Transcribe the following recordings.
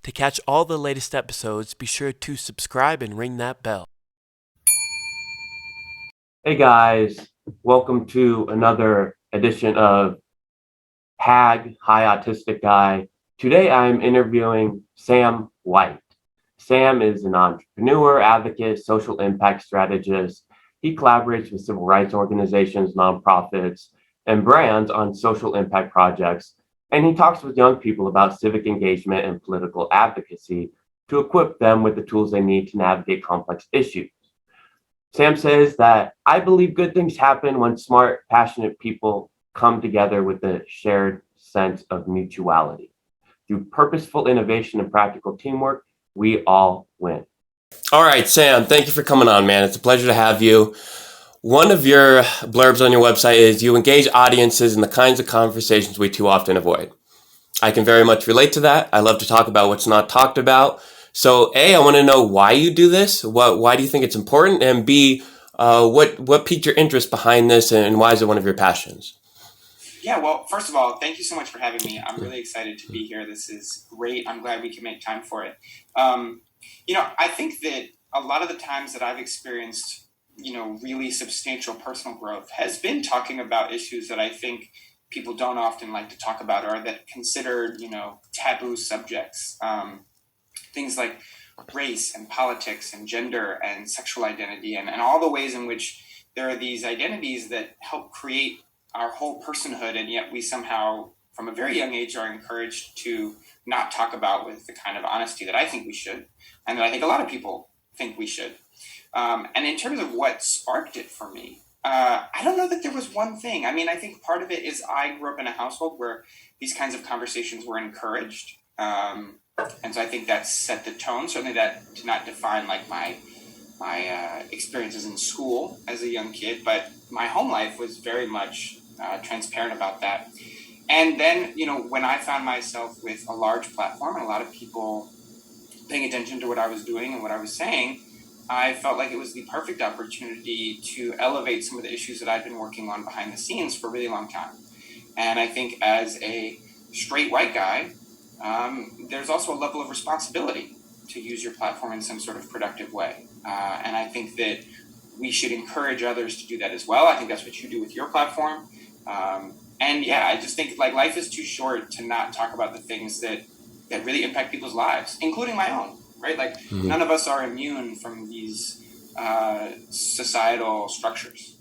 To catch all the latest episodes, be sure to subscribe and ring that bell. Hey guys, welcome to another edition of HAG, High Autistic Guy. Today I'm interviewing Sam White. Sam is an entrepreneur, advocate, social impact strategist. He collaborates with civil rights organizations, nonprofits, and brands on social impact projects. And he talks with young people about civic engagement and political advocacy to equip them with the tools they need to navigate complex issues. Sam says that I believe good things happen when smart, passionate people come together with a shared sense of mutuality. Through purposeful innovation and practical teamwork, we all win. All right, Sam, thank you for coming on, man. It's a pleasure to have you. One of your blurbs on your website is you engage audiences in the kinds of conversations we too often avoid. I can very much relate to that. I love to talk about what's not talked about. So A, I want to know why you do this. Why do you think it's important? And B, what piqued your interest behind this, and why is it one of your passions? Yeah, well, first of all, thank you so much for having me. I'm really excited to be here. This is great. I'm glad we can make time for it. I think that a lot of the times that I've experienced, really substantial personal growth has been talking about issues that I think people don't often like to talk about or that considered, taboo subjects. Things like race and politics and gender and sexual identity and all the ways in which there are these identities that help create our whole personhood, and yet we somehow, from a very young age, are encouraged to not talk about with the kind of honesty that I think we should, and that I think a lot of people think we should. And in terms of what sparked it for me, I don't know that there was one thing. I mean, I think part of it is I grew up in a household where these kinds of conversations were encouraged. And so I think that set the tone. Certainly that did not define like my experiences in school as a young kid, but my home life was very much transparent about that. And then, when I found myself with a large platform and a lot of people paying attention to what I was doing and what I was saying, I felt like it was the perfect opportunity to elevate some of the issues that I'd been working on behind the scenes for a really long time. And I think as a straight white guy, there's also a level of responsibility to use your platform in some sort of productive way. And I think that we should encourage others to do that as well. I think that's what you do with your platform. And yeah, I just think like life is too short to not talk about the things that really impact people's lives, including my own, right? Like none of us are immune from these societal structures.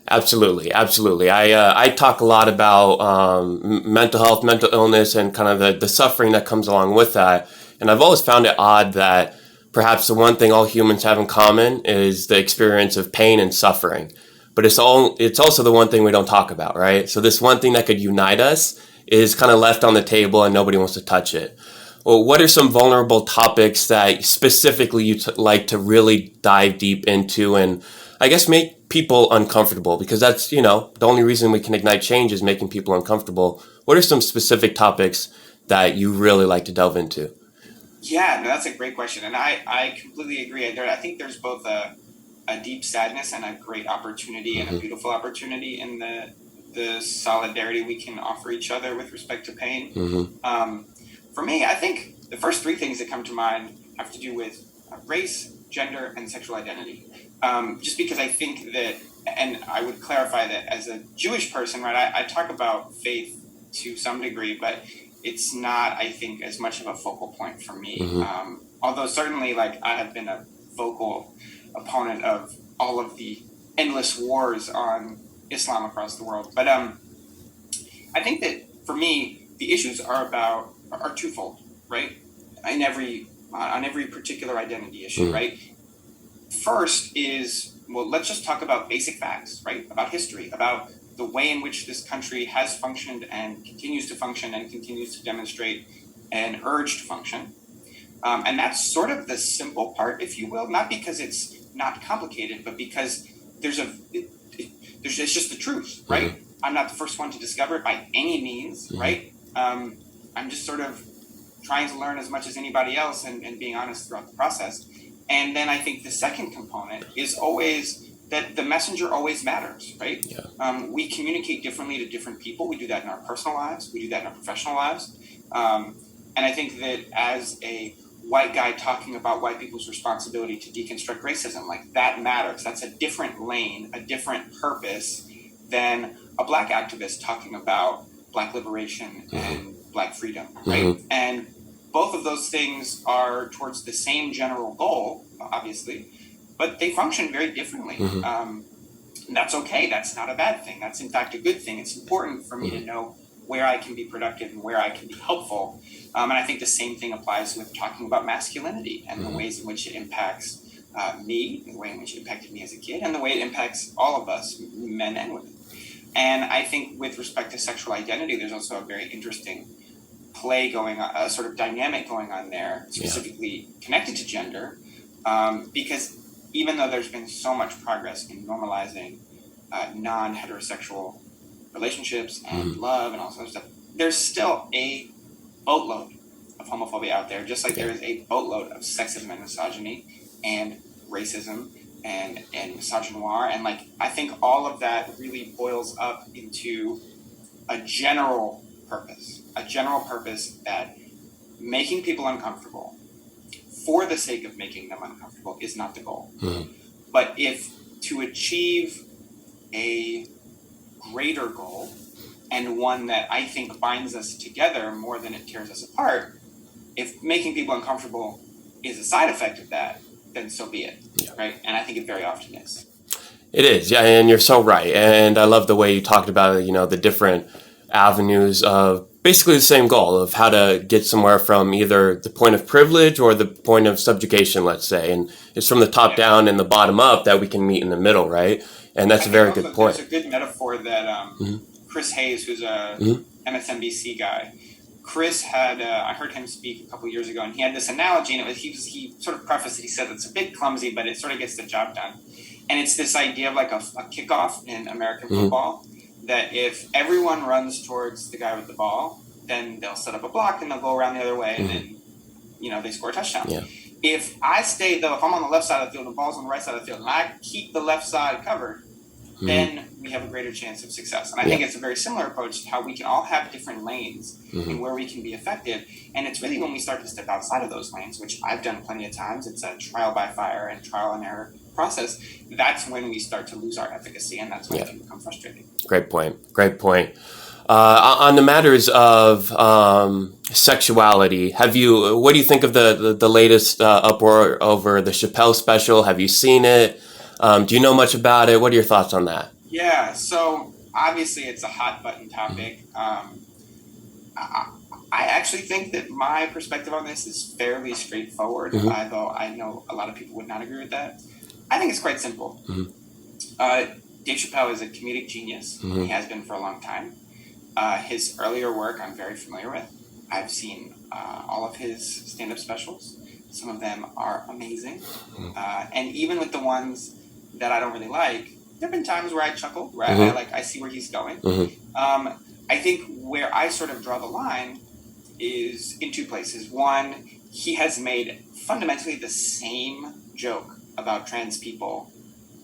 Absolutely. I talk a lot about mental health, mental illness, and kind of the suffering that comes along with that. And I've always found it odd that perhaps the one thing all humans have in common is the experience of pain and suffering. But it's also the one thing we don't talk about, right? So this one thing that could unite us is kind of left on the table and nobody wants to touch it. Well, what are some vulnerable topics that specifically you'd like to really dive deep into and I guess make people uncomfortable? Because that's, the only reason we can ignite change is making people uncomfortable. What are some specific topics that you really like to delve into? Yeah, no, that's a great question. And I completely agree. I think there's both a deep sadness and a great opportunity and a beautiful opportunity in the solidarity we can offer each other with respect to pain. For me, I think the first three things that come to mind have to do with race, gender, and sexual identity. Just because I think that, and I would clarify that as a Jewish person, right, I talk about faith to some degree, but it's not, I think, as much of a focal point for me. Although certainly, like, I have been a vocal opponent of all of the endless wars on Islam across the world. But I think that for me, the issues are twofold, right? On every particular identity issue, right? First is, well, let's just talk about basic facts, right? About history, about the way in which this country has functioned and continues to function and continues to demonstrate an urge to function. And that's sort of the simple part, if you will, not because it's not complicated, but because it's just the truth, right? I'm not the first one to discover it by any means, right? I'm just sort of trying to learn as much as anybody else and being honest throughout the process. And then I think the second component is always that the messenger always matters, right? Yeah. We communicate differently to different people. We do that in our personal lives. We do that in our professional lives. And I think that as a white guy talking about white people's responsibility to deconstruct racism, like that matters. That's a different lane, a different purpose than a black activist talking about black liberation and black freedom, right? And both of those things are towards the same general goal, obviously, but they function very differently. That's okay. That's not a bad thing. That's in fact a good thing. It's important for me to know where I can be productive and where I can be helpful. And I think the same thing applies with talking about masculinity and the ways in which it impacts me, the way in which it impacted me as a kid, and the way it impacts all of us, men and women. And I think with respect to sexual identity, there's also a very interesting play going on, a sort of dynamic going on there, specifically connected to gender, because even though there's been so much progress in normalizing non-heterosexual relationships and love and all sorts of stuff, there's still a boatload of homophobia out there, just like there is a boatload of sexism and misogyny and racism and misogynoir. And like, I think all of that really boils up into a general purpose that making people uncomfortable for the sake of making them uncomfortable is not the goal. But if to achieve a greater goal, and one that I think binds us together more than it tears us apart, if making people uncomfortable is a side effect of that, then so be it, right? And I think it very often is. It is, yeah, and you're so right. And I love the way you talked about, the different avenues of basically the same goal of how to get somewhere from either the point of privilege or the point of subjugation, let's say. And it's from the top down and the bottom up that we can meet in the middle, right? And that's a very good point. There's a good metaphor that Chris Hayes, who's a MSNBC guy, Chris had, I heard him speak a couple years ago, and he had this analogy, and he sort of prefaced it, he said it's a bit clumsy, but it sort of gets the job done. And it's this idea of like a kickoff in American football, that if everyone runs towards the guy with the ball, then they'll set up a block and they'll go around the other way, and then, they score a touchdown. Yeah. If I stay, though, if I'm on the left side of the field and the ball's on the right side of the field, and I keep the left side covered, then we have a greater chance of success. And I think it's a very similar approach to how we can all have different lanes and where we can be effective. And it's really when we start to step outside of those lanes, which I've done plenty of times, it's a trial by fire and trial and error process, that's when we start to lose our efficacy, and that's when it can become frustrating. Great point. On the matters of sexuality, what do you think of the latest uproar over the Chappelle special? Have you seen it? Do you know much about it? What are your thoughts on that? Yeah, so obviously it's a hot button topic. I actually think that my perspective on this is fairly straightforward, although I know a lot of people would not agree with that. I think it's quite simple. Dave Chappelle is a comedic genius. He has been for a long time. His earlier work I'm very familiar with. I've seen all of his stand-up specials. Some of them are amazing. And even with the ones that I don't really like, there have been times where I chuckle, right? I see where he's going. I think where I sort of draw the line is in two places. One, he has made fundamentally the same joke about trans people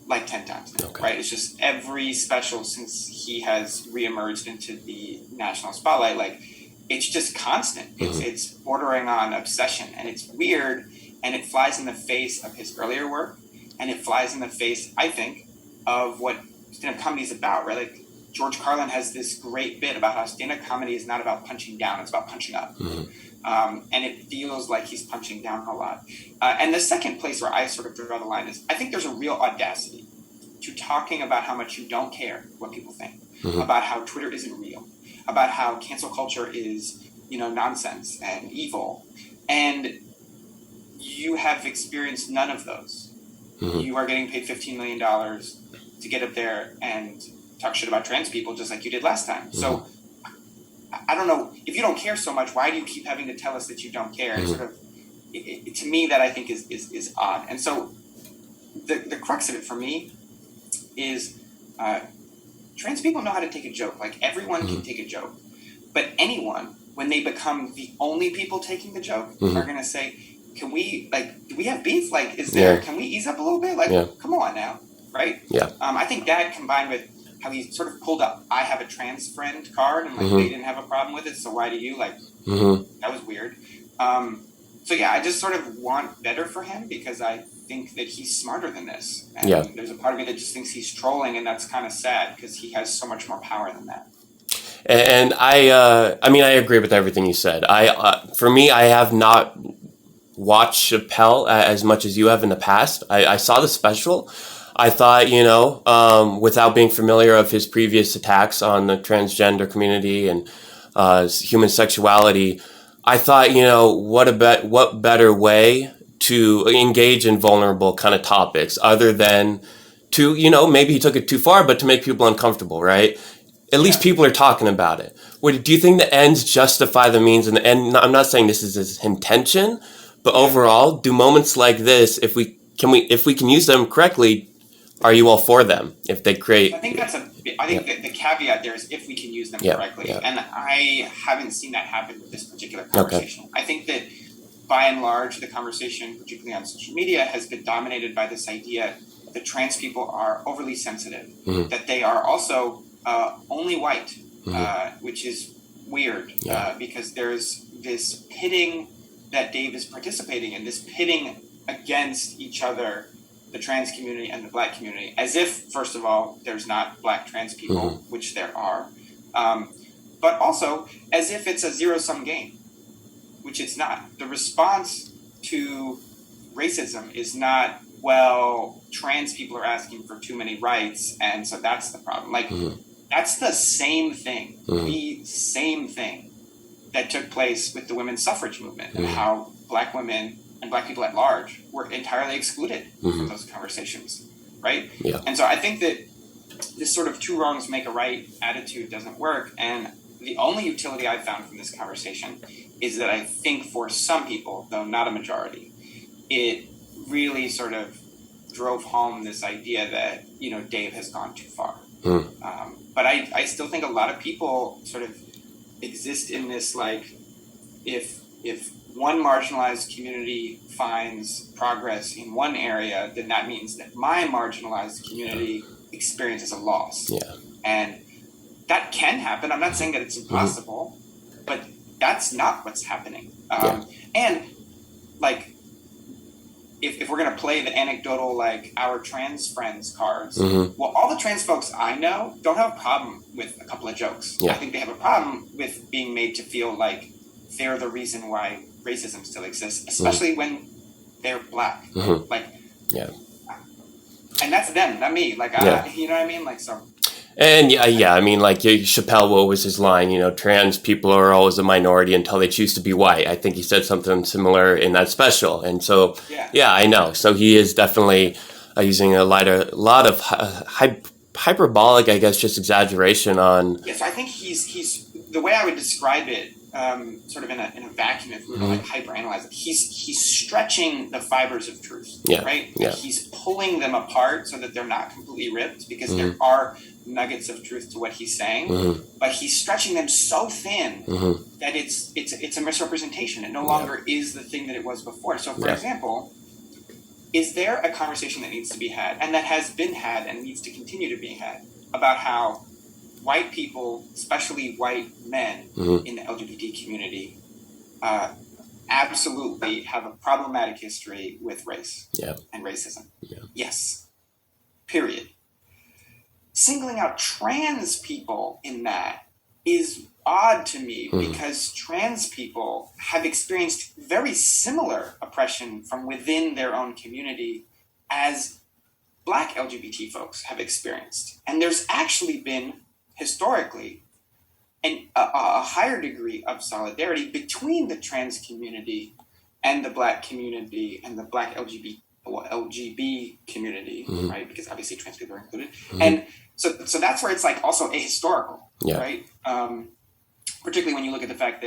like 10 times now, right? It's just every special since he has reemerged into the national spotlight, it's just constant. It's bordering on obsession, and it's weird, and it flies in the face of his earlier work, and it flies in the face, I think, of what stand-up comedy is about, right? Like George Carlin has this great bit about how stand-up comedy is not about punching down, it's about punching up. And it feels like he's punching down a lot. And the second place where I sort of draw the line is I think there's a real audacity to talking about how much you don't care what people think, about how Twitter isn't real, about how cancel culture is, nonsense and evil. And you have experienced none of those. You are getting paid $15 million to get up there and talk shit about trans people just like you did last time. So I don't know, if you don't care so much, why do you keep having to tell us that you don't care? It's sort of, to me, that I think is odd. And so the crux of it for me is trans people know how to take a joke. Like everyone can take a joke, but anyone, when they become the only people taking the joke, are going to say, can we, do we have beef? Can we ease up a little bit? Come on now, right? I think that combined with how he sort of pulled up, I have a trans friend card, and like they didn't have a problem with it, so why do you? Like, that was weird. So yeah, I just sort of want better for him because I think that he's smarter than this. And there's a part of me that just thinks he's trolling, and that's kind of sad because he has so much more power than that. And I mean, I agree with everything you said. For me, I have not watched Chappelle as much as you have in the past. I saw the special. I thought, without being familiar of his previous attacks on the transgender community and human sexuality, I thought, what better way to engage in vulnerable kind of topics other than to, maybe he took it too far, but to make people uncomfortable, right? At least people are talking about it. Do you think the ends justify the means? And I'm not saying this is his intention, but overall, do moments like this, if we can use them correctly, are you all for them? If they create, I think the caveat there is if we can use them correctly, and I haven't seen that happen with this particular conversation. Okay. I think that by and large, the conversation, particularly on social media, has been dominated by this idea that trans people are overly sensitive, that they are also only white, which is weird because there's this pitting that Dave is participating in, this pitting against each other, the trans community and the black community, as if, first of all, there's not black trans people, which there are, but also as if it's a zero-sum game, which it's not. The response to racism is not, well, trans people are asking for too many rights, and so that's the problem. Like, that's the same thing, the same thing that took place with the women's suffrage movement and how black women and black people at large were entirely excluded from those conversations, right? Yeah. And so I think that this sort of two wrongs make a right attitude doesn't work. And the only utility I've found from this conversation is that I think for some people, though not a majority, it really sort of drove home this idea that, Dave has gone too far. But I still think a lot of people sort of exist in this, like, if one marginalized community finds progress in one area, then that means that my marginalized community experiences a loss. Yeah. And that can happen. I'm not saying that it's impossible, but that's not what's happening. And, like, if we're going to play the anecdotal, like, our trans friends cards, well, all the trans folks I know don't have a problem with a couple of jokes. I think they have a problem with being made to feel like they're the reason why racism still exists, especially when they're black. Like, and that's them, not me. Like, you know what I mean? Like, so. And I mean, like, Chappelle, what was his line? Trans people are always a minority until they choose to be white. I think he said something similar in that special. And so, I know. So he is definitely using a lot of hyperbolic, I guess, just exaggeration on. Yes, I think he's the way I would describe it, sort of in a vacuum, if we were to like hyperanalyze it. He's stretching the fibers of truth, right? Yeah. He's pulling them apart so that they're not completely ripped, because there are nuggets of truth to what he's saying, but he's stretching them so thin that it's a misrepresentation. It no longer is the thing that it was before. So, for example, is there a conversation that needs to be had, and that has been had and needs to continue to be had, about how white people, especially white men in the LGBT community, absolutely have a problematic history with race and racism? Yes. Period. Singling out trans people in that is odd to me, because trans people have experienced very similar oppression from within their own community as black LGBT folks have experienced. And there's actually been, historically, a higher degree of solidarity between the trans community and the black community and the black LGB community, right? Because obviously trans people are included. And so that's where it's like also ahistorical, right? Particularly when you look at the fact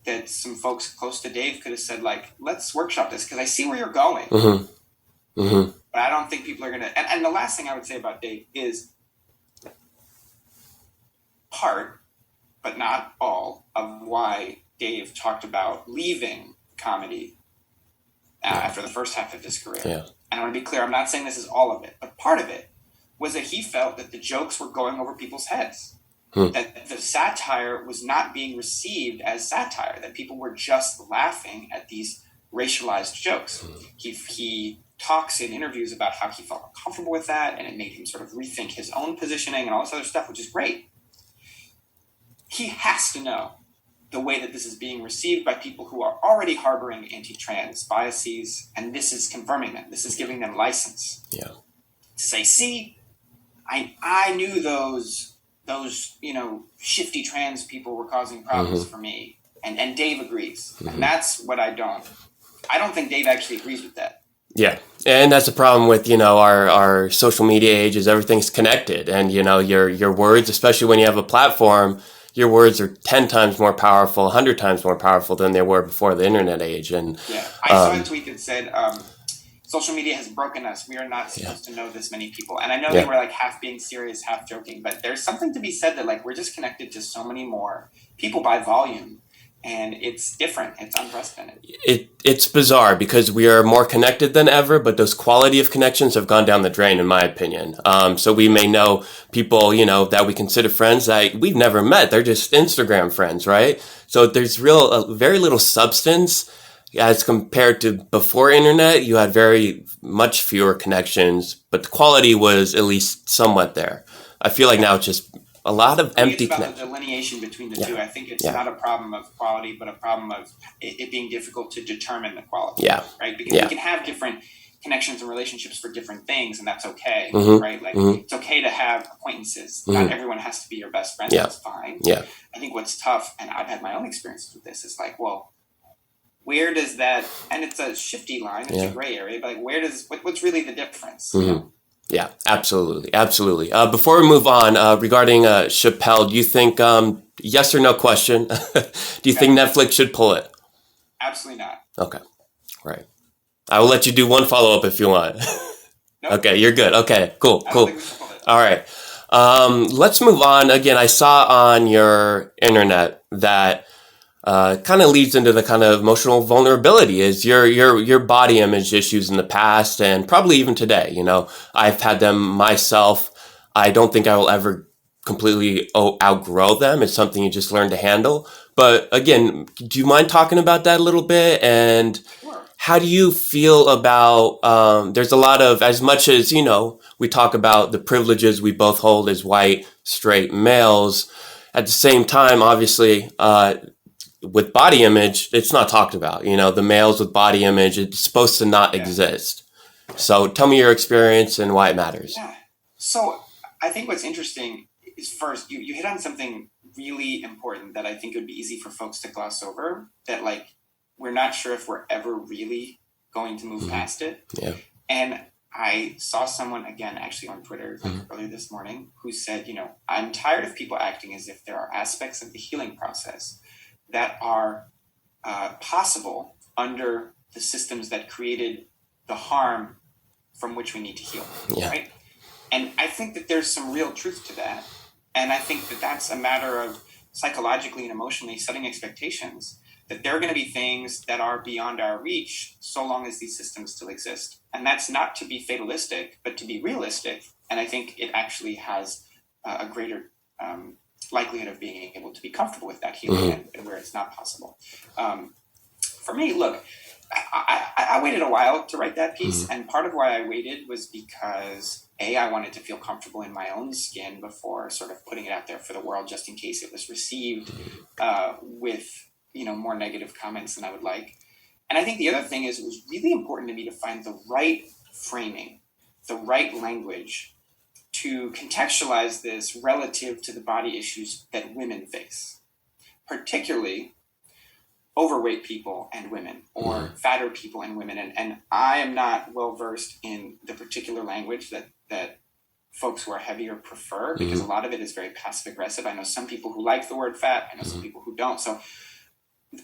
that some folks close to Dave could have said, like, let's workshop this, because I see where you're going. But I don't think people are going to... And the last thing I would say about Dave is part, but not all, of why Dave talked about leaving comedy after the first half of his career. Yeah. And I want to be clear, I'm not saying this is all of it, but part of it was that he felt that the jokes were going over people's heads, that the satire was not being received as satire, that people were just laughing at these racialized jokes. He talks in interviews about how he felt uncomfortable with that, and it made him sort of rethink his own positioning and all this other stuff, which is great. He has to know the way that this is being received by people who are already harboring anti-trans biases, and this is confirming them. This is giving them license to say, see, I knew those shifty trans people were causing problems for me, and Dave agrees, and that's what I don't think Dave actually agrees with that. Yeah. And that's the problem with, our social media age is everything's connected, and, your words, especially when you have a platform, your words are 10 times more powerful, 100 times more powerful than they were before the internet age. And I saw a tweet that said, social media has broken us. We are not supposed to know this many people. And I know they were like half being serious, half joking, but there's something to be said that like we're just connected to so many more people by volume. And it's different. It's unprecedented. It's bizarre because we are more connected than ever, but those quality of connections have gone down the drain, in my opinion. So we may know people, that we consider friends that we've never met. They're just Instagram friends, right? So there's very little substance as compared to before internet. You had very much fewer connections, but the quality was at least somewhat there. I feel like now it's just a lot of empty connections. It's about the delineation between the two. I think it's not a problem of quality, but a problem of it being difficult to determine the quality. Yeah. Right? Because you can have different connections and relationships for different things, and that's okay. Right? Like it's okay to have acquaintances. Not everyone has to be your best friend. That's fine. Yeah. I think what's tough, and I've had my own experiences with this, is like, well, where does that, and it's a shifty line, it's a gray area, but like what's really the difference? Yeah, absolutely. Absolutely. Before we move on, regarding Chappelle, do you think, yes or no question, do you think Netflix should pull it? Absolutely not. Okay. Right. I will let you do one follow-up if you want. Nope. Okay, you're good. Okay, cool. All right. Let's move on. Again, I saw on your internet that kind of leads into the kind of emotional vulnerability is your body image issues in the past and probably even today. I've had them myself. I don't think I will ever completely outgrow them. It's something you just learn to handle. But again, do you mind talking about that a little bit? And how do you feel about, there's a lot of, as much as, we talk about the privileges we both hold as white, straight males, at the same time, obviously, with body image, it's not talked about. The males with body image, it's supposed to not exist. So tell me your experience and why it matters. Yeah. So I think what's interesting is first, you hit on something really important that I think would be easy for folks to gloss over, that like, we're not sure if we're ever really going to move past it. Yeah. And I saw someone, again, actually on Twitter earlier this morning, who said, I'm tired of people acting as if there are aspects of the healing process that are possible under the systems that created the harm from which we need to heal, right? And I think that there's some real truth to that. And I think that that's a matter of psychologically and emotionally setting expectations that there are going to be things that are beyond our reach so long as these systems still exist. And that's not to be fatalistic, but to be realistic. And I think it actually has a greater likelihood of being able to be comfortable with that healing and where it's not possible. For me, look, I waited a while to write that piece. And part of why I waited was because I wanted to feel comfortable in my own skin before sort of putting it out there for the world, just in case it was received with, more negative comments than I would like. And I think the other thing is it was really important to me to find the right framing, the right language to contextualize this relative to the body issues that women face, particularly overweight people and women, or fatter people and women. And I am not well-versed in the particular language that folks who are heavier prefer, because a lot of it is very passive-aggressive. I know some people who like the word fat. I know some people who don't. So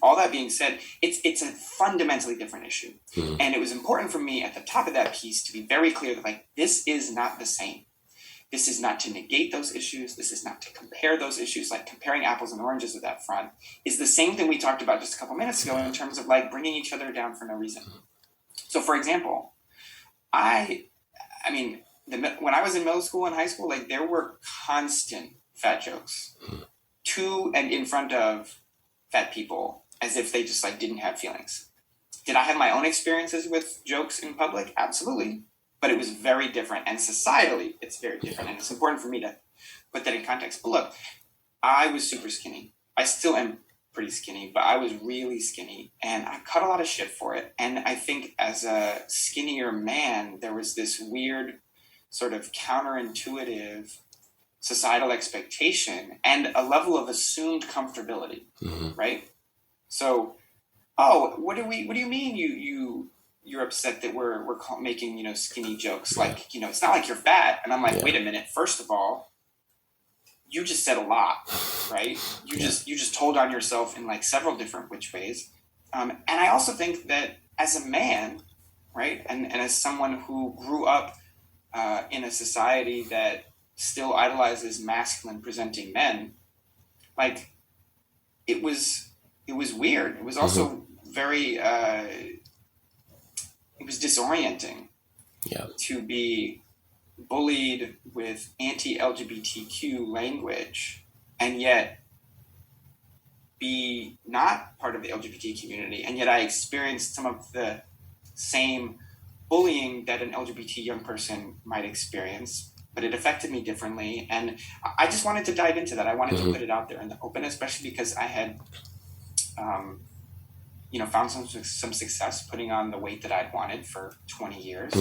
all that being said, it's a fundamentally different issue. And it was important for me at the top of that piece to be very clear that, like, this is not the same. This is not to negate those issues. This is not to compare those issues. Like comparing apples and oranges at that front is the same thing we talked about just a couple minutes ago in terms of like bringing each other down for no reason. So for example, when I was in middle school and high school, like there were constant fat jokes to and in front of fat people as if they just like didn't have feelings. Did I have my own experiences with jokes in public? Absolutely. But it was very different, and societally, it's very different, and it's important for me to put that in context. But look, I was super skinny. I still am pretty skinny, but I was really skinny, and I caught a lot of shit for it. And I think as a skinnier man, there was this weird sort of counterintuitive societal expectation and a level of assumed comfortability, right? So, what do you mean you're upset that we're making, skinny jokes? Like, it's not like you're fat. And I'm like, wait a minute. First of all, you just said a lot, right? You just told on yourself in like several different which ways. And I also think that as a man, right, and as someone who grew up in a society that still idolizes masculine presenting men, like it was weird. It was also very it was disorienting to be bullied with anti-LGBTQ language and yet be not part of the LGBT community. And yet I experienced some of the same bullying that an LGBT young person might experience, but it affected me differently. And I just wanted to dive into that. I wanted to put it out there in the open, especially because I had found some success putting on the weight that I'd wanted for 20 years.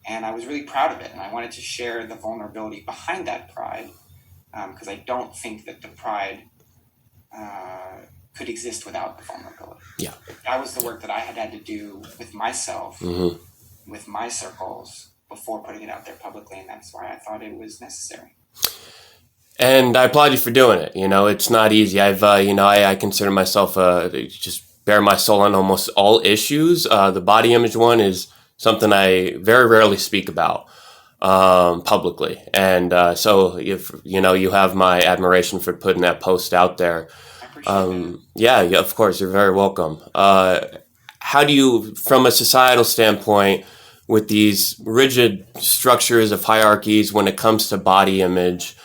And I was really proud of it. And I wanted to share the vulnerability behind that pride, because I don't think that the pride could exist without the vulnerability. Yeah. That was the work that I had to do with myself, with my circles, before putting it out there publicly. And that's why I thought it was necessary. And I applaud you for doing it. It's not easy. I consider myself just bare my soul on almost all issues. The body image one is something I very rarely speak about publicly. And so if, you have my admiration for putting that post out there. I appreciate it. Yeah, of course, you're very welcome. How do you, from a societal standpoint, with these rigid structures of hierarchies when it comes to body image,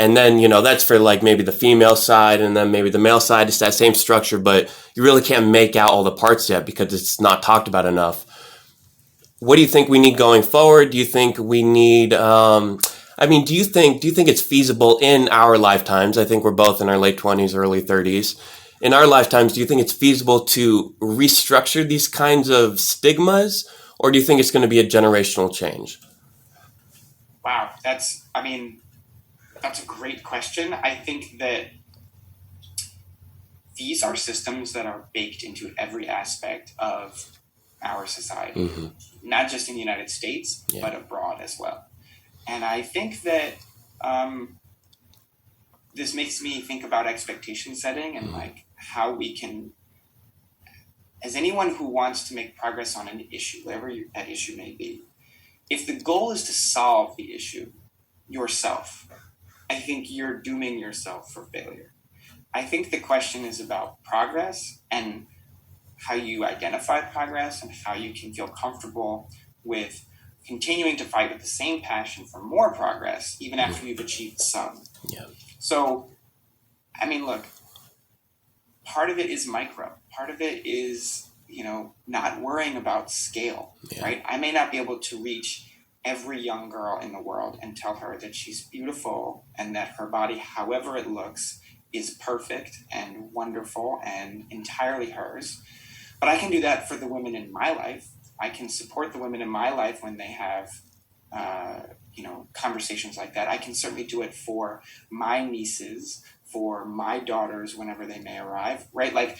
and then, that's for like maybe the female side, and then maybe the male side, it's that same structure, but you really can't make out all the parts yet because it's not talked about enough. What do you think we need going forward? Do you think we need, do you think it's feasible in our lifetimes? I think we're both in our late 20s, early 30s. In our lifetimes, do you think it's feasible to restructure these kinds of stigmas, or do you think it's going to be a generational change? Wow, that's a great question. I think that these are systems that are baked into every aspect of our society, not just in the United States, but abroad as well. And I think that this makes me think about expectation setting and like how we can, as anyone who wants to make progress on an issue, whatever that issue may be, if the goal is to solve the issue yourself, I think you're dooming yourself for failure. I think the question is about progress and how you identify progress and how you can feel comfortable with continuing to fight with the same passion for more progress, even after you've achieved some. Yeah. So, look, part of it is micro. Part of it is, not worrying about scale, right? I may not be able to reach every young girl in the world and tell her that she's beautiful and that her body, however it looks, is perfect and wonderful and entirely hers. But I can do that for the women in my life. I can support the women in my life when they have, conversations like that. I can certainly do it for my nieces, for my daughters whenever they may arrive, right? Like,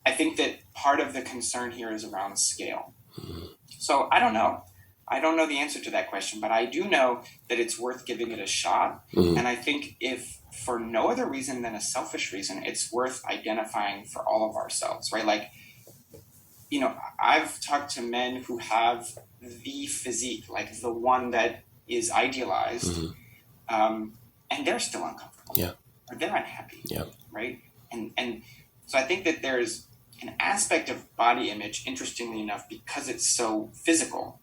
I think that part of the concern here is around scale. So I don't know. I don't know the answer to that question, but I do know that it's worth giving it a shot. And I think if for no other reason than a selfish reason, it's worth identifying for all of ourselves, right? Like, I've talked to men who have the physique, like the one that is idealized, and they're still uncomfortable, or they're unhappy, right? And so I think that there's an aspect of body image, interestingly enough, because it's so physical,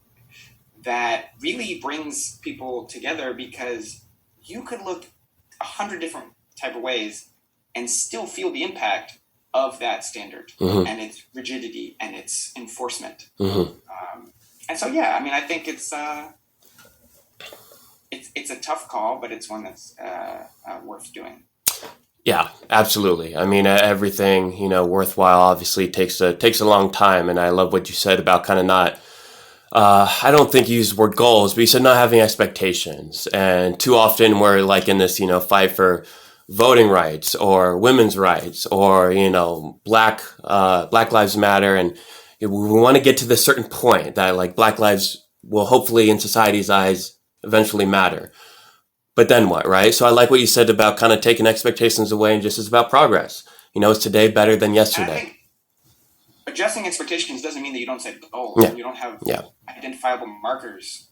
that really brings people together, because you could look 100 different type of ways and still feel the impact of that standard and its rigidity and its enforcement. And so, yeah, I mean, I think it's a tough call, but it's one that's worth doing. Yeah, absolutely. I mean, everything, worthwhile obviously takes a long time. And I love what you said about kind of not, I don't think you used the word goals, but you said not having expectations. And too often we're like in this, fight for voting rights or women's rights or, Black Lives Matter. And we want to get to this certain point that like Black lives will hopefully in society's eyes eventually matter. But then what, right? So I like what you said about kind of taking expectations away and just it's about progress. Is today better than yesterday? And I think adjusting expectations doesn't mean that you don't set goals. You don't have identifiable markers.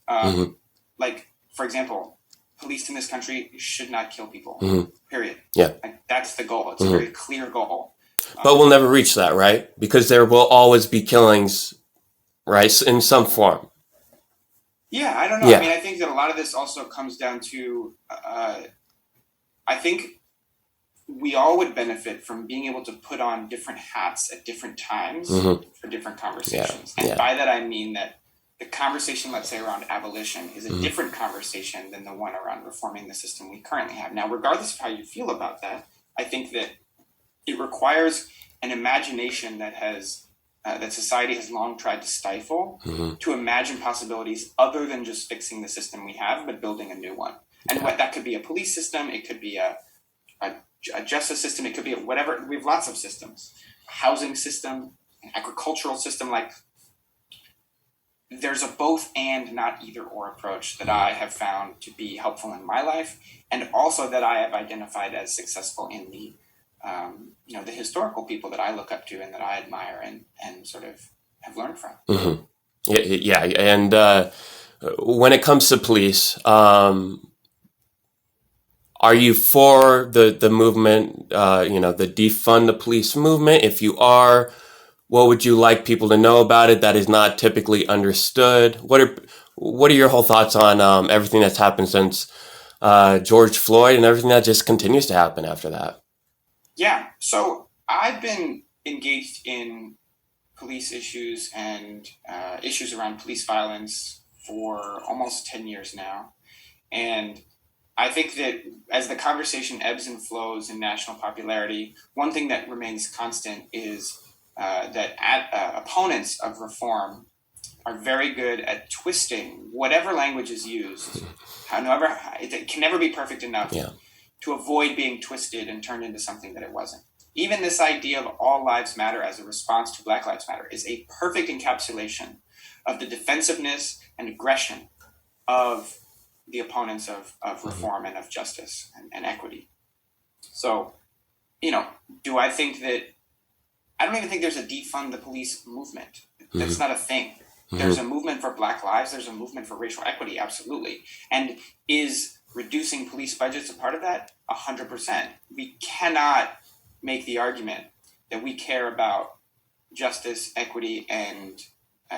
Like, for example, police in this country should not kill people, period. Like, that's the goal. It's a very clear goal. But we'll never reach that, right? Because there will always be killings, right, in some form. Yeah, I don't know. I mean, I think that a lot of this also comes down to, I think we all would benefit from being able to put on different hats at different times for different conversations. And by that, I mean that the conversation, let's say, around abolition is a different conversation than the one around reforming the system we currently have. Now, regardless of how you feel about that, I think that it requires an imagination that that society has long tried to stifle, to imagine possibilities other than just fixing the system we have, but building a new one. And what that could be a police system, it could be a justice system, it could be whatever. We have lots of systems, a housing system, an agricultural system. Like, there's a both and, not either or approach that I have found to be helpful in my life, and also that I have identified as successful in the the historical people that I look up to and that I admire and sort of have learned from. Yeah. And when it comes to police, are you for the movement, the defund the police movement? If you are, what would you like people to know about it that is not typically understood? What are your whole thoughts on everything that's happened since George Floyd and everything that just continues to happen after that? Yeah, so I've been engaged in police issues and issues around police violence for almost 10 years now. And I think that as the conversation ebbs and flows in national popularity, one thing that remains constant is that opponents of reform are very good at twisting whatever language is used. However, it can never be perfect enough to avoid being twisted and turned into something that it wasn't. Even this idea of all lives matter as a response to Black Lives Matter is a perfect encapsulation of the defensiveness and aggression of the opponents of reform and of justice and equity. So, do I think that, I don't even think there's a defund the police movement. That's not a thing. There's a movement for Black lives. There's a movement for racial equity. Absolutely. And is reducing police budgets a part of that? 100%. We cannot make the argument that we care about justice, equity, and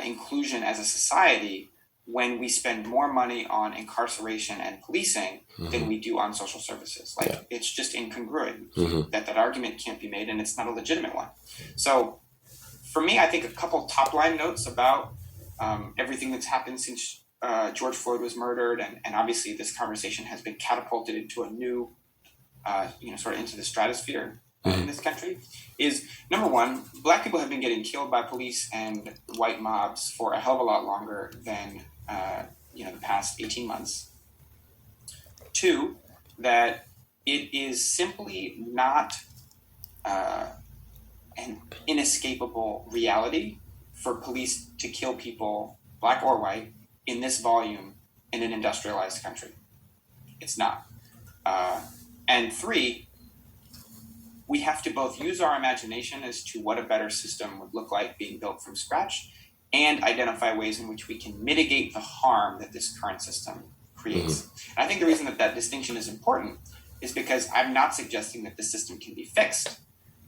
inclusion as a society when we spend more money on incarceration and policing than we do on social services. It's just incongruent. That argument can't be made, and it's not a legitimate one. So for me, I think a couple top line notes about everything that's happened since George Floyd was murdered, and obviously this conversation has been catapulted into a new, sort of into the stratosphere in this country, is number one, Black people have been getting killed by police and white mobs for a hell of a lot longer than the past 18 months. Two, that it is simply not an inescapable reality for police to kill people, Black or white, in this volume in an industrialized country. It's not. And three, we have to both use our imagination as to what a better system would look like being built from scratch, and identify ways in which we can mitigate the harm that this current system creates. And I think the reason that that distinction is important is because I'm not suggesting that the system can be fixed.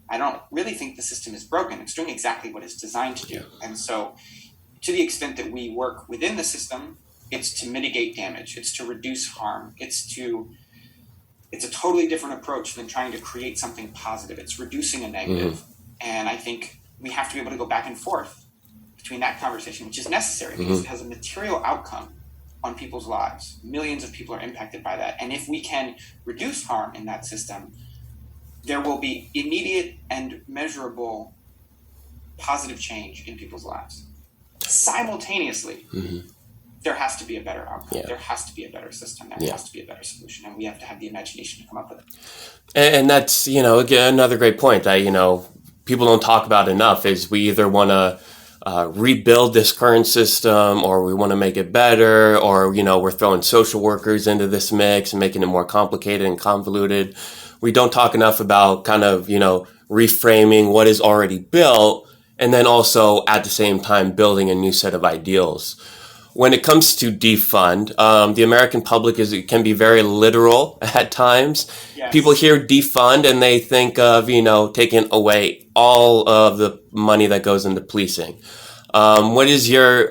I don't really think the system is broken. It's doing exactly what it's designed to do. And so to the extent that we work within the system, it's to mitigate damage. It's to reduce harm. It's a totally different approach than trying to create something positive. It's reducing a negative. And I think we have to be able to go back and forth between that conversation, which is necessary because it has a material outcome on people's lives. Millions of people are impacted by that. And if we can reduce harm in that system, there will be immediate and measurable positive change in people's lives. Simultaneously, there has to be a better outcome. There has to be a better system. There has to be a better solution. And we have to have the imagination to come up with it. And that's, again, another great point that, people don't talk about enough is we either want to rebuild this current system, or we want to make it better, or, we're throwing social workers into this mix and making it more complicated and convoluted. We don't talk enough about kind of, reframing what is already built, and then also at the same time building a new set of ideals. When it comes to defund, the American public can be very literal at times. Yes. People hear defund and they think of, taking away all of the money that goes into policing. What is your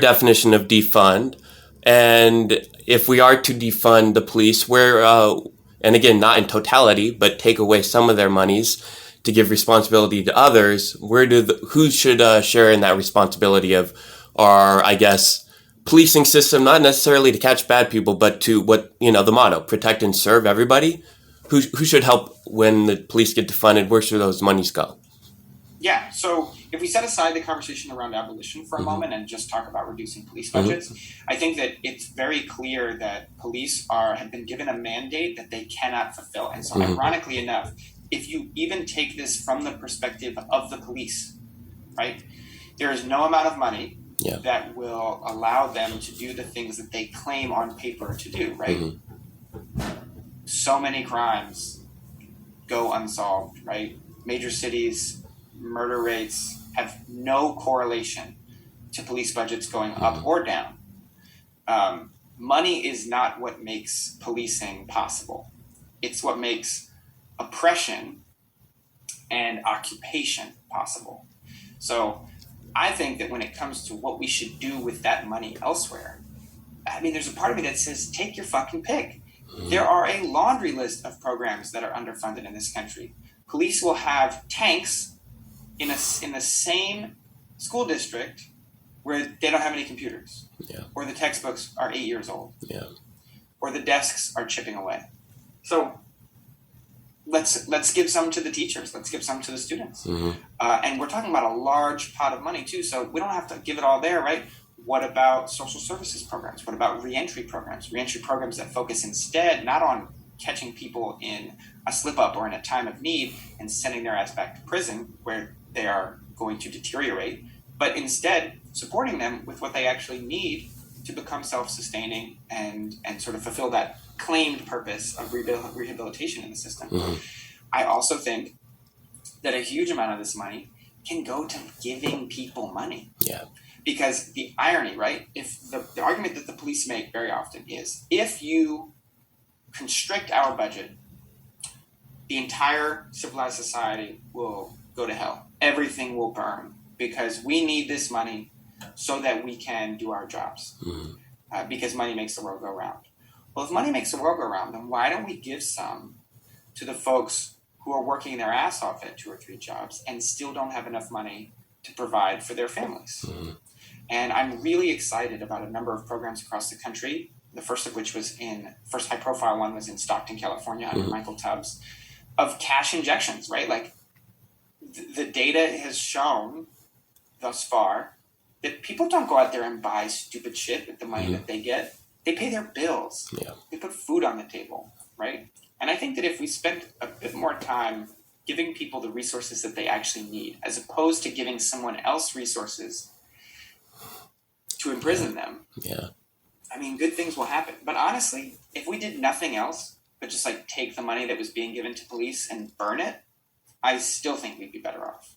definition of defund? And if we are to defund the police, and again, not in totality, but take away some of their monies to give responsibility to others, who should share in that responsibility of our, I guess, policing system, not necessarily to catch bad people, but to the motto, protect and serve everybody? Who should help when the police get defunded? Where should those monies go? Yeah, so if we set aside the conversation around abolition for a moment and just talk about reducing police budgets, I think that it's very clear that police have been given a mandate that they cannot fulfill. And so ironically enough, if you even take this from the perspective of the police, right, there is no amount of money that will allow them to do the things that they claim on paper to do, right? So many crimes go unsolved, right? Major cities, murder rates have no correlation to police budgets going up or down. Money is not what makes policing possible. It's what makes oppression and occupation possible. So I think that when it comes to what we should do with that money elsewhere, I mean, there's a part of me that says, take your fucking pick. There are a laundry list of programs that are underfunded in this country. Police will have tanks in the same school district where they don't have any computers, or the textbooks are 8 years old, or the desks are chipping away. So let's give some to the teachers. Let's give some to the students. And we're talking about a large pot of money too, so we don't have to give it all there, right? What about social services programs? What about reentry programs? Reentry programs that focus instead not on catching people in a slip up or in a time of need and sending their ass back to prison where they are going to deteriorate, but instead supporting them with what they actually need to become self-sustaining and sort of fulfill that claimed purpose of rehabilitation in the system. I also think that a huge amount of this money can go to giving people money. Because the irony, right? If the argument that the police make very often is, if you constrict our budget, the entire civilized society will go to hell. Everything will burn because we need this money so that we can do our jobs. Because money makes the world go round. Well, if money makes the world go round, then why don't we give some to the folks who are working their ass off at 2 or 3 jobs and still don't have enough money to provide for their families? And I'm really excited about a number of programs across the country. The first of which first high profile one was in Stockton, California under Michael Tubbs, of cash injections, right? Like the data has shown thus far that people don't go out there and buy stupid shit with the money that they get. They pay their bills. They put food on the table, right? And I think that if we spent a bit more time giving people the resources that they actually need, as opposed to giving someone else resources to imprison them, I mean, good things will happen. But honestly, if we did nothing else but just like take the money that was being given to police and burn it, I still think we'd be better off.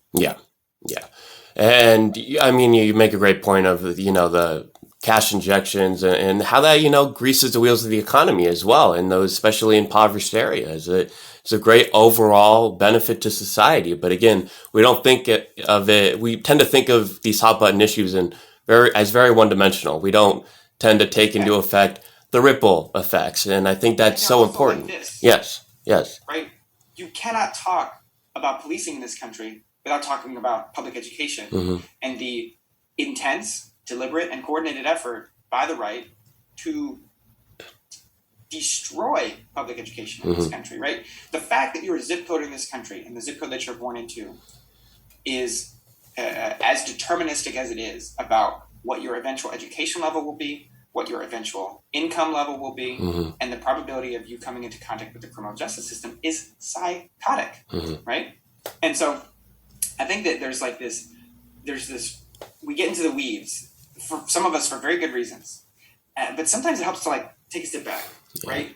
And I mean, you make a great point of, the cash injections and how that, greases the wheels of the economy as well. And those, especially in impoverished areas, it's a great overall benefit to society. But again, we don't think of it. We tend to think of these hot button issues as very one dimensional. We don't tend to take into effect the ripple effects. And I think that's so important. Like this, Yes. right? You cannot talk about policing in this country without talking about public education and the intense, deliberate, and coordinated effort by the right to destroy public education in this country, right? The fact that you're a zip code in this country and the zip code that you're born into is as deterministic as it is about what your eventual education level will be, what your eventual income level will be, and the probability of you coming into contact with the criminal justice system is psychotic, right? And so I think that there's this, we get into the weeds, for some of us for very good reasons, but sometimes it helps to take a step back, right?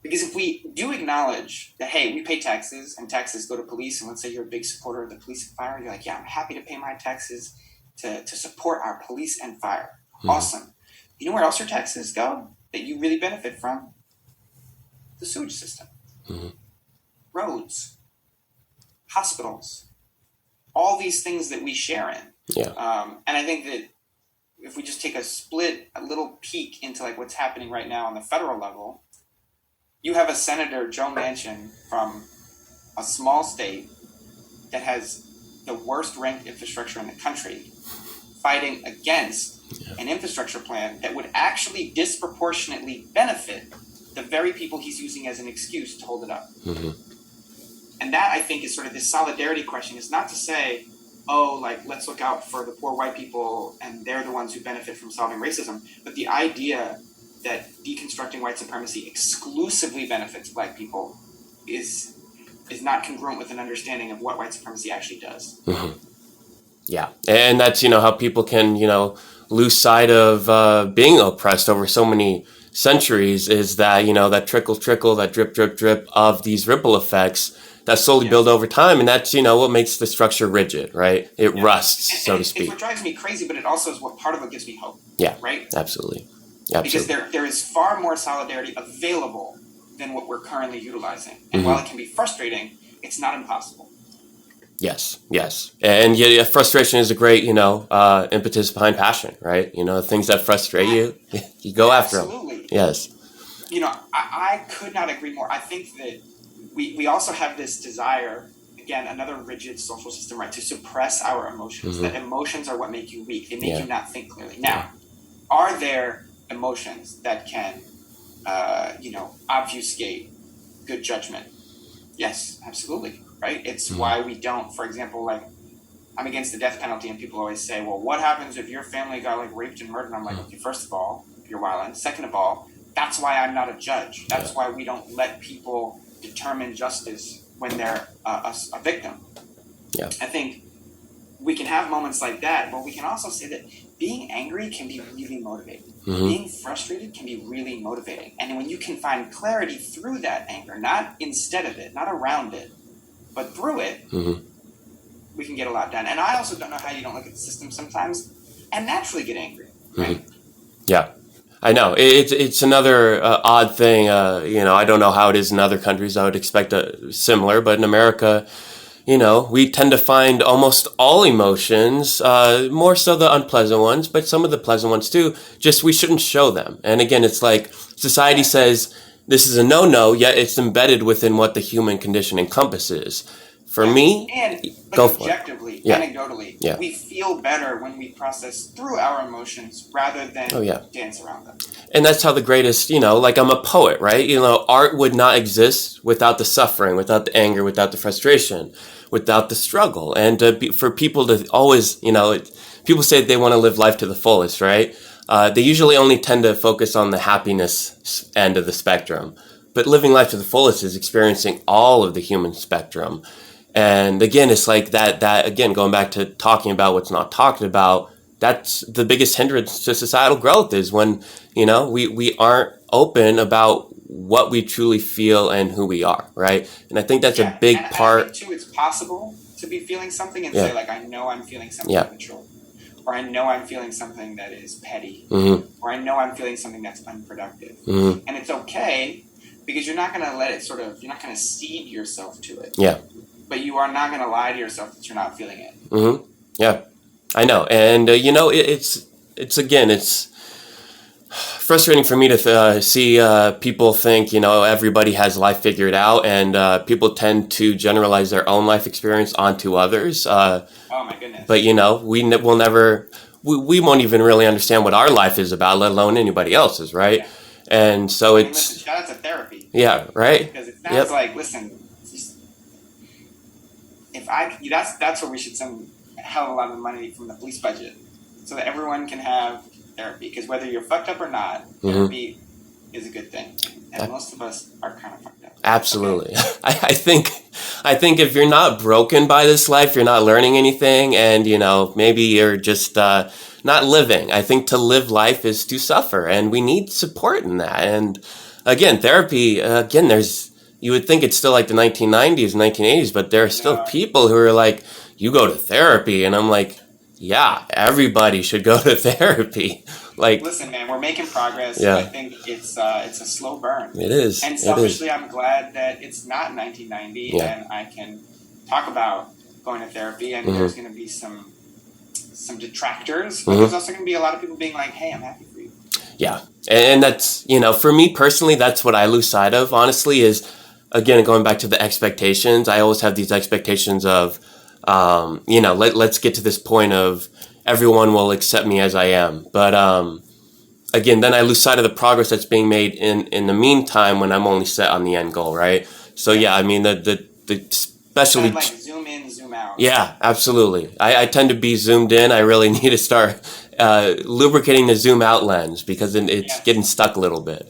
Because if we do acknowledge that, hey, we pay taxes and taxes go to police, and let's say you're a big supporter of the police and fire, you're like, yeah, I'm happy to pay my taxes to support our police and fire. Awesome. You know where else your taxes go that you really benefit from? The sewage system, roads, hospitals, all these things that we share in. And I think that if we just take a little peek into what's happening right now on the federal level, you have a Senator, Joe Manchin, from a small state that has the worst ranked infrastructure in the country, fighting against an infrastructure plan that would actually disproportionately benefit the very people he's using as an excuse to hold it up. And that, I think, is sort of this solidarity question. It's not to say, let's look out for the poor white people and they're the ones who benefit from solving racism, but the idea that deconstructing white supremacy exclusively benefits black people is not congruent with an understanding of what white supremacy actually does. Yeah. And that's, how people can, lose sight of being oppressed over so many centuries, is that, that trickle, that drip of these ripple effects that slowly build over time. And that's, what makes the structure rigid, right? It rusts, so to speak. It's what drives me crazy, but it also is what part of what gives me hope. Yeah. Right? Absolutely. Because there is far more solidarity available than what we're currently utilizing. And while it can be frustrating, it's not impossible. Yes. And frustration is a great, impetus behind passion, right? Things that frustrate you, you go after them. Absolutely. Yes. I could not agree more. I think that we also have this desire, again, another rigid social system, right, to suppress our emotions, that emotions are what make you weak. They make you not think clearly. Now, are there emotions that can, obfuscate good judgment? Yes, absolutely. Right? It's why we don't, for example, I'm against the death penalty, and people always say, well, what happens if your family got raped and murdered? And I'm like, okay, first of all, you're wilding. Second of all, that's why I'm not a judge. That's why we don't let people determine justice when they're a victim. I think we can have moments like that, but we can also say that being angry can be really motivating. Being frustrated can be really motivating. And when you can find clarity through that anger, not instead of it, not around it, but through it, we can get a lot done. And I also don't know how you don't look at the system sometimes and naturally get angry, right? Yeah, I know. It's another odd thing. I don't know how it is in other countries. I would expect similar, but in America, we tend to find almost all emotions, more so the unpleasant ones, but some of the pleasant ones too. Just we shouldn't show them. And again, it's like society says, this is a no-no, yet it's embedded within what the human condition encompasses. For me, go for it. Objectively, anecdotally, we feel better when we process through our emotions rather than dance around them. And that's how the greatest, I'm a poet, right? Art would not exist without the suffering, without the anger, without the frustration, without the struggle. And for people to always, people say they want to live life to the fullest, right? They usually only tend to focus on the happiness end of the spectrum. But living life to the fullest is experiencing all of the human spectrum. And again, it's like that again, going back to talking about what's not talked about, that's the biggest hindrance to societal growth is when, we aren't open about what we truly feel and who we are, right? And I think that's a big part. I think too, it's possible to be feeling something and say, I know I'm feeling something in the truth. or I know I'm feeling something that is petty, or I know I'm feeling something that's unproductive. And it's okay, because you're not going to let it you're not going to cede yourself to it. Yeah. But you are not going to lie to yourself that you're not feeling it. Yeah, I know. And, it's frustrating for me to see people think, everybody has life figured out, and people tend to generalize their own life experience onto others. Oh my goodness. But, we'll never, we won't even really understand what our life is about, let alone anybody else's, right? Yeah. And so listen, shout out to therapy. Yeah, right? Because it sounds like, listen, that's where we should send a hell of a lot of money from the police budget, so that everyone can have therapy. Because whether you're fucked up or not, therapy is a good thing, and most of us are kind of fucked up. Absolutely. Okay. I think if you're not broken by this life, you're not learning anything, and maybe you're just not living. I think to live life is to suffer, and we need support in that. And again, therapy. You would think it's still like the 1990s, 1980s, but there are still people who are like, you go to therapy. And I'm like, yeah, everybody should go to therapy. Like, listen, man, we're making progress. Yeah. I think it's a slow burn. It is. And selfishly, I'm glad that it's not 1990 and I can talk about going to therapy. And there's going to be some detractors, but there's also going to be a lot of people being like, hey, I'm happy for you. Yeah. And that's, for me personally, that's what I lose sight of, honestly, is, again, going back to the expectations. I always have these expectations of, let's get to this point of everyone will accept me as I am. But again, then I lose sight of the progress that's being made in the meantime when I'm only set on the end goal, right? So yeah, I mean the especially like zoom in, zoom out. Yeah, absolutely. I tend to be zoomed in. I really need to start lubricating the zoom out lens, because it's getting stuck a little bit.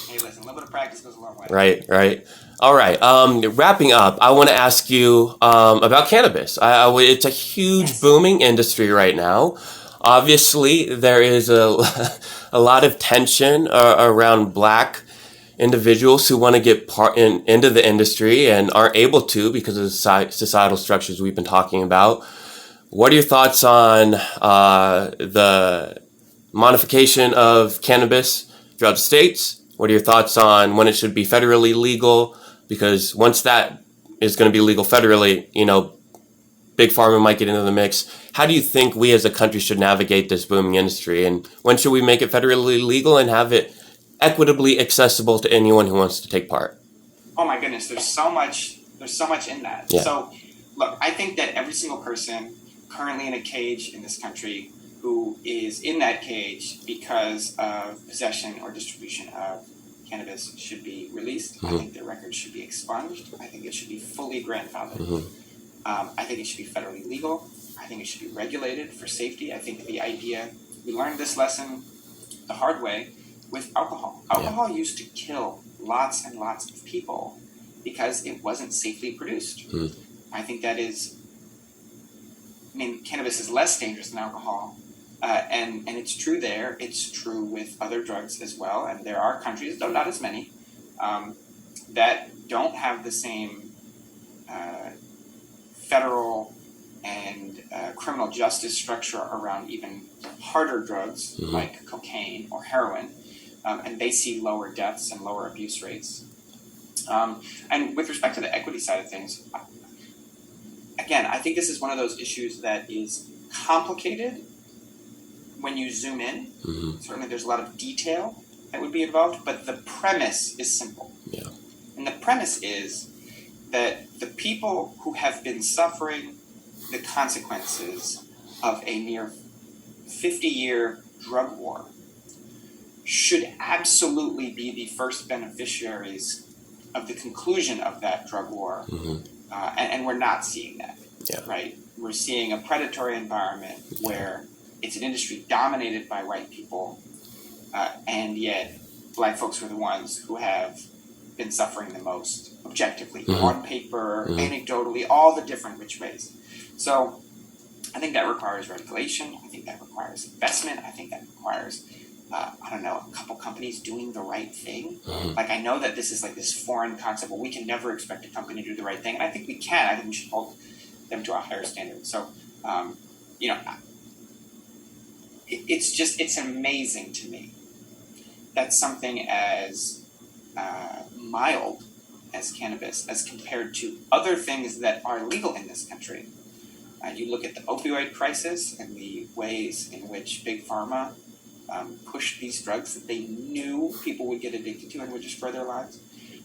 Hey, listen, a little bit of practice goes a long way. Right. All right. Wrapping up, I want to ask you about cannabis. It's a huge booming industry right now. Obviously, there is a lot of tension around Black individuals who want to get into the industry and aren't able to because of the societal structures we've been talking about. What are your thoughts on the modification of cannabis throughout the states? What are your thoughts on when it should be federally legal? Because once that is going to be legal federally, Big Pharma might get into the mix. How do you think we as a country should navigate this booming industry? And when should we make it federally legal and have it equitably accessible to anyone who wants to take part? Oh my goodness, there's so much in that. Yeah. So look, I think that every single person currently in a cage in this country who is in that cage because of possession or distribution of cannabis should be released. I think their records should be expunged. I think it should be fully grandfathered. I think it should be federally legal. I think it should be regulated for safety. I think the idea, we learned this lesson the hard way with alcohol. Alcohol used to kill lots and lots of people because it wasn't safely produced. I think that is, cannabis is less dangerous than alcohol. And it's true there. It's true with other drugs as well. And there are countries, though not as many, that don't have the same federal and criminal justice structure around even harder drugs like cocaine or heroin. And they see lower deaths and lower abuse rates. And with respect to the equity side of things, again, I think this is one of those issues that is complicated when you zoom in. Certainly there's a lot of detail that would be involved, but the premise is simple. Yeah. And the premise is that the people who have been suffering the consequences of a near 50-year drug war should absolutely be the first beneficiaries of the conclusion of that drug war. And we're not seeing that, right? We're seeing a predatory environment where it's an industry dominated by white people, and yet Black folks are the ones who have been suffering the most objectively, on paper, anecdotally, all the different which ways. So I think that requires regulation. I think that requires investment. I think that requires, a couple companies doing the right thing. Like, I know that this is like this foreign concept, but we can never expect a company to do the right thing. And I think we can. I think we should hold them to a higher standard. So, it's amazing to me that something as mild as cannabis, as compared to other things that are legal in this country. You look at the opioid crisis and the ways in which Big Pharma pushed these drugs that they knew people would get addicted to and would destroy their lives.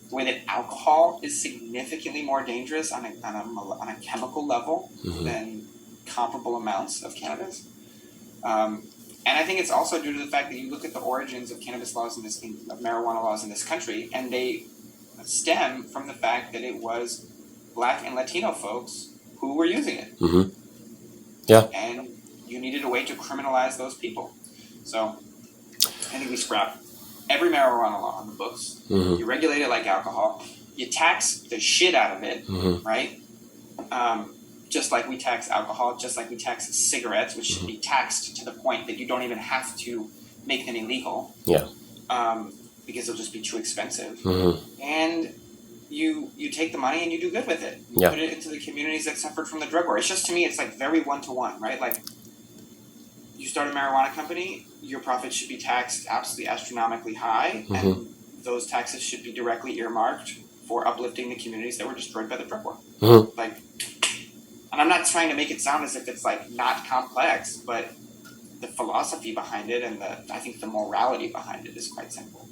The way that alcohol is significantly more dangerous on a chemical level than comparable amounts of cannabis. And I think it's also due to the fact that you look at the origins of cannabis laws of marijuana laws in this country, and they stem from the fact that it was Black and Latino folks who were using it. Yeah. And you needed a way to criminalize those people. So I think we scrap every marijuana law on the books. You regulate it like alcohol. You tax the shit out of it, right? Just like we tax alcohol, just like we tax cigarettes, which should be taxed to the point that you don't even have to make them illegal. Yeah. Because they'll just be too expensive. And you take the money and you do good with it. You put it into the communities that suffered from the drug war. It's just, to me, it's like very one-to-one, right? Like, you start a marijuana company, your profits should be taxed absolutely astronomically high, and those taxes should be directly earmarked for uplifting the communities that were destroyed by the drug war. Like, and I'm not trying to make it sound as if it's like not complex, but the philosophy behind it and I think the morality behind it is quite simple.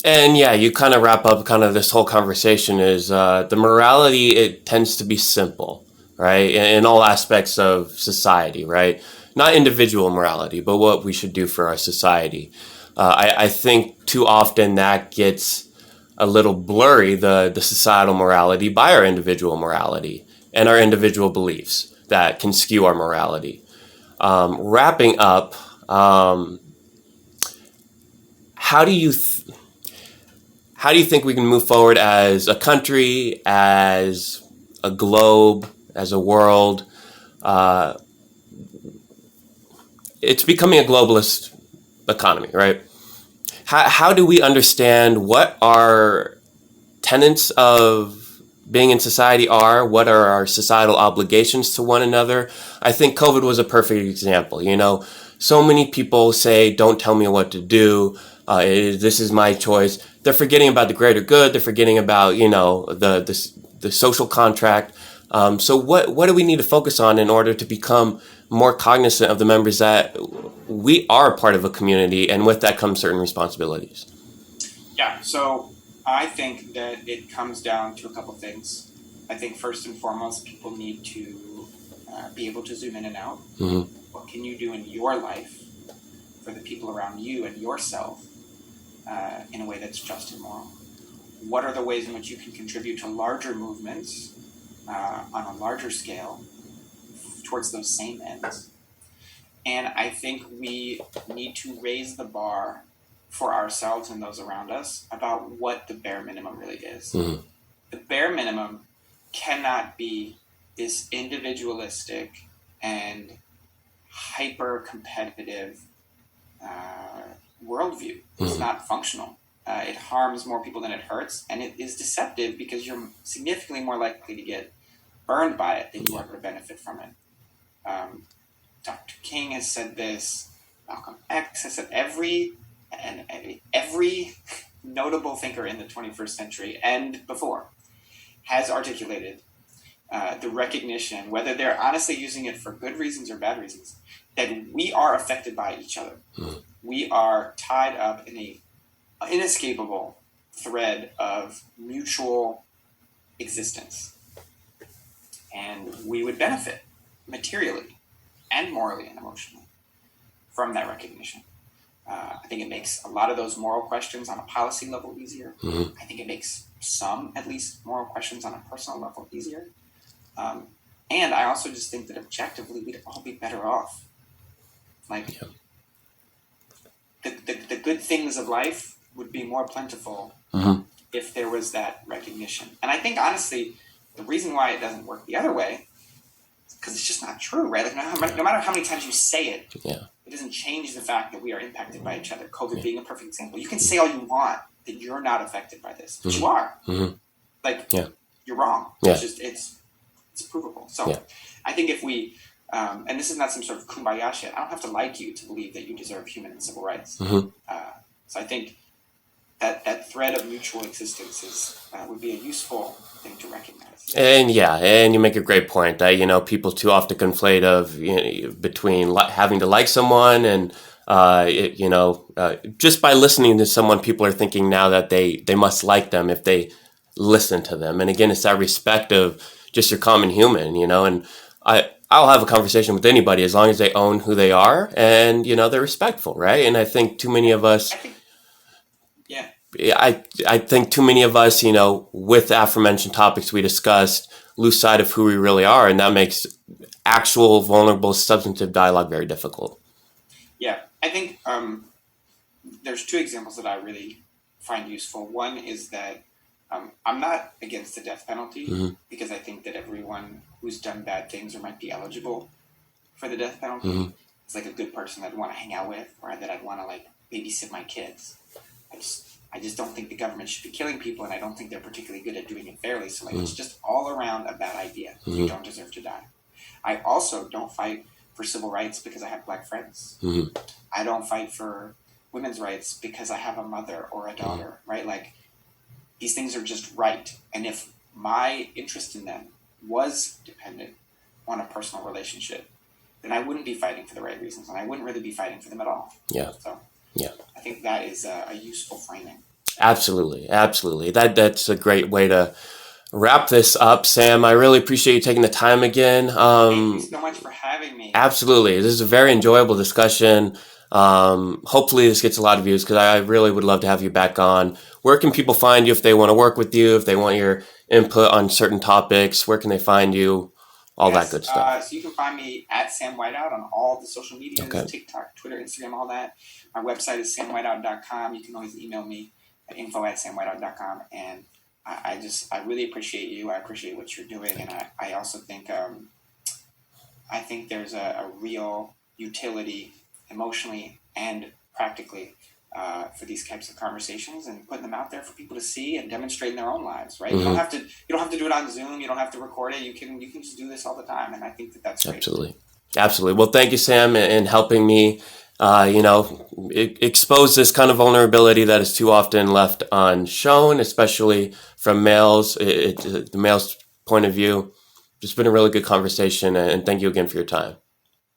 And yeah, you kind of wrap up kind of this whole conversation is the morality, it tends to be simple, right? In all aspects of society, right? Not individual morality, but what we should do for our society. I think too often that gets a little blurry, the societal morality by our individual morality and our individual beliefs that can skew our morality. Wrapping up, how do you think we can move forward as a country, as a globe, as a world? It's becoming a globalist economy, right? How do we understand what our tenets of being in society are? What are our societal obligations to one another? I think COVID was a perfect example. You know, so many people say, don't tell me what to do. This is my choice. They're forgetting about the greater good. They're forgetting about, you know, the social contract. So what do we need to focus on in order to become more cognizant of the members that we are part of a community, and with that comes certain responsibilities? Yeah, so I think that it comes down to a couple things. I think first and foremost, people need to be able to zoom in and out. What can you do in your life for the people around you and yourself in a way that's just and moral? What are the ways in which you can contribute to larger movements on a larger scale towards those same ends? And I think we need to raise the bar for ourselves and those around us about what the bare minimum really is. The bare minimum cannot be this individualistic and hyper-competitive worldview. It's not functional. It harms more people than it hurts, and it is deceptive because you're significantly more likely to get burned by it than you are to benefit from it. Dr. King has said this. Malcolm X has said every notable thinker in the 21st century and before has articulated the recognition, whether they're honestly using it for good reasons or bad reasons, that we are affected by each other. We are tied up in a inescapable thread of mutual existence. And we would benefit materially and morally and emotionally from that recognition. I think it makes a lot of those moral questions on a policy level easier. I think it makes some, at least, moral questions on a personal level easier. And I also just think that objectively we'd all be better off. Like, the good things of life would be more plentiful if there was that recognition. And I think, honestly, the reason why it doesn't work the other way is because it's just not true, right? Like, no matter how many times you say it, it doesn't change the fact that we are impacted by each other. COVID being a perfect example. You can say all you want that you're not affected by this, but you are. Like, you're wrong. It's just, it's provable. So I think if we And this is not some sort of kumbaya shit. I don't have to like you to believe that you deserve human and civil rights. So I think that thread of mutual existence would be a useful thing to recognize. And yeah, and you make a great point that, people too often conflate between having to like someone and, just by listening to someone, people are thinking now that they must like them if they listen to them. And again, it's that respect of just your common human, and I'll have a conversation with anybody as long as they own who they are and, they're respectful, right? And I think too many of us, I think too many of us, with the aforementioned topics we discussed, lose sight of who we really are. And that makes actual, vulnerable, substantive dialogue very difficult. Yeah, I think there's two examples that I really find useful. One is that I'm not against the death penalty because I think that everyone who's done bad things or might be eligible for the death penalty is like a good person that I'd want to hang out with or that I'd want to like babysit my kids. I just don't think the government should be killing people, and I don't think they're particularly good at doing it fairly. So like, it's just all around a bad idea. You don't deserve to die. I also don't fight for civil rights because I have black friends. I don't fight for women's rights because I have a mother or a daughter, right? Like, these things are just right. And if my interest in them was dependent on a personal relationship, then I wouldn't be fighting for the right reasons, and I wouldn't really be fighting for them at all. Yeah. So yeah, I think that is a useful framing. Absolutely. That's a great way to wrap this up, Sam. I really appreciate you taking the time again. Thank you so much for having me. Absolutely. This is a very enjoyable discussion. Hopefully this gets a lot of views because I really would love to have you back on. Where can people find you if they want to work with you, if they want your input on certain topics? Where can they find you? All that good stuff. So you can find me at Sam Whiteout on all the social medias, TikTok, Twitter, Instagram, all that. My website is samwhiteout.com. You can always email me at info@samwhiteout.com. And I really appreciate you. I appreciate what you're doing. And I also think there's a real utility emotionally and practically for these types of conversations and putting them out there for people to see and demonstrate in their own lives, right? You don't have to do it on Zoom. You don't have to record it. You can just do this all the time. And I think that's great. Absolutely. Well, thank you, Sam, in helping me, expose this kind of vulnerability that is too often left unshown, especially from males, the male's point of view. Just been a really good conversation, and thank you again for your time.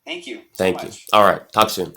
Thank you. Thank you. All right. Talk soon.